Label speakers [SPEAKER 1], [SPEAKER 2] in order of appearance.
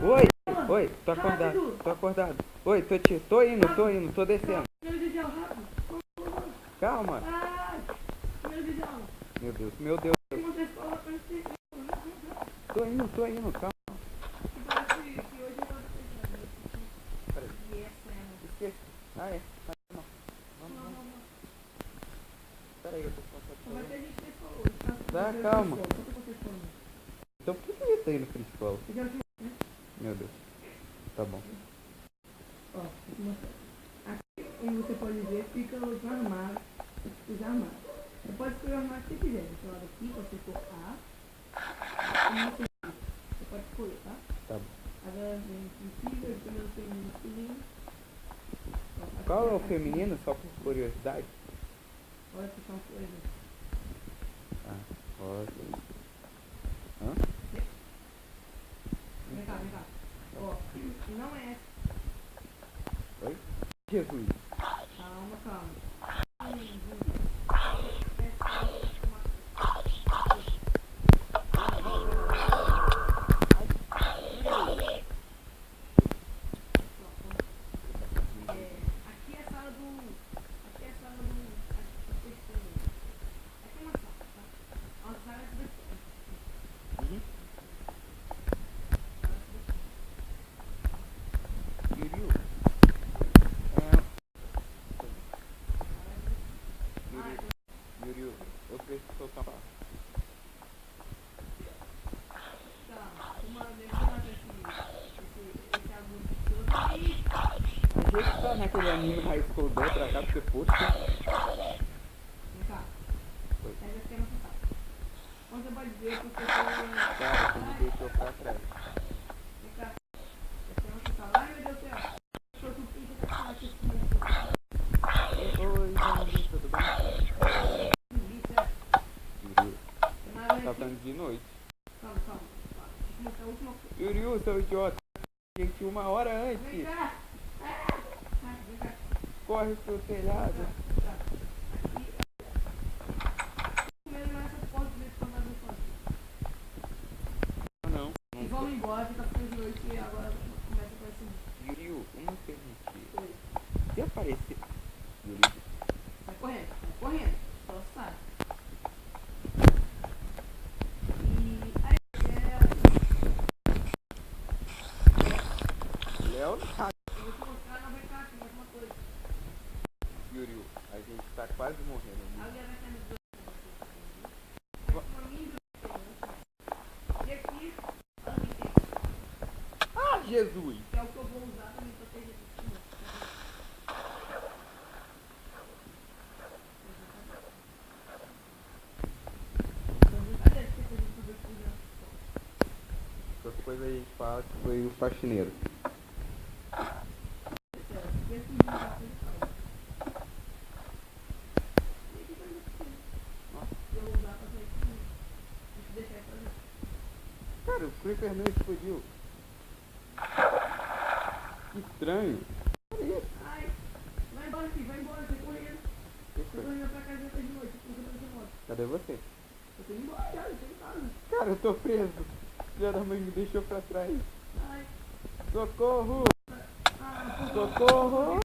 [SPEAKER 1] Oi, oi, tô acordado, tô acordado. Oi, tô indo, tô descendo. Calma. Meu Deus. Tô indo, calma. Peraí. Esqueci. Ah, é. Não. Vamos. Peraí, eu tô passando. Tá, calma. Então por que eu tô indo pra escola? Meu Deus. Tá bom.
[SPEAKER 2] Ó, aqui onde você pode ver, fica os armários, Você pode escolher o armário que você quiser. Desse lado aqui, você for A, você pode escolher, tá?
[SPEAKER 1] Tá bom.
[SPEAKER 2] Agora vem sensível, primeiro feminino masculino.
[SPEAKER 1] Qual é o feminino, só por curiosidade?
[SPEAKER 2] Olha que são coisas.
[SPEAKER 1] Ah, rosa. Hã?
[SPEAKER 2] Vem cá. Ó, não é.
[SPEAKER 1] Oi? Jesus.
[SPEAKER 2] Calma. Aqui é a sala do. Aqui é a sala do. Aqui é uma sala, tá? A sala é essa daqui.
[SPEAKER 1] Uhum. Yuriu. Yuriu, eu preciso soltar uma. A gente tá naquele anime High School 2 pra cá, porque poxa.
[SPEAKER 2] Vem cá.
[SPEAKER 1] Oi.
[SPEAKER 2] Essa aqui é a nossa sala. Quando você pode ver, porque você.
[SPEAKER 1] Cara, você me deixou pra trás.
[SPEAKER 2] Vem cá. Essa é a nossa sala. Ai, meu Deus do céu. Deixa eu subir, você tá aqui assim.
[SPEAKER 1] Oi, Janaí, tudo bem? Yuriu, tá dando de noite.
[SPEAKER 2] Calma. Deixa eu mostrar a última coisa.
[SPEAKER 1] Yuriu, seu idiota. Gente, 1 hora
[SPEAKER 2] Vem
[SPEAKER 1] antes.
[SPEAKER 2] cá. Vem cá.
[SPEAKER 1] Corre pro telhado. Não.
[SPEAKER 2] E vamos embora, que tá ficando de noite e agora começa a aparecer.
[SPEAKER 1] Yuriu, uma pergunta.
[SPEAKER 2] Oi.
[SPEAKER 1] Se aparecer. Yuriu.
[SPEAKER 2] Vai correndo. Só sai.
[SPEAKER 1] Léo,
[SPEAKER 2] Eu vou te mostrar, não vem cá, aqui, mais uma coisa.
[SPEAKER 1] Yuriu, a gente tá quase morrendo.
[SPEAKER 2] A Lia vai sair nos dois. E aqui,
[SPEAKER 1] Ah, Jesus!
[SPEAKER 2] que é o que eu vou usar pra me proteger do frio. Cadê que você fez tudo aqui já?
[SPEAKER 1] Essas coisas a gente fala que foi o faxineiro. Cara, o Creeper não explodiu. Que estranho. Olha isso.
[SPEAKER 2] Ai, vai embora, filho, você correndo. Você correndo pra casa de noite, você não tem moto.
[SPEAKER 1] Cadê você?
[SPEAKER 2] Eu tô indo embora, já, eu tô em casa.
[SPEAKER 1] Cara, eu tô preso. Filha da mãe me deixou pra trás.
[SPEAKER 2] Ai,
[SPEAKER 1] Socorro!
[SPEAKER 2] ah,
[SPEAKER 1] Socorro!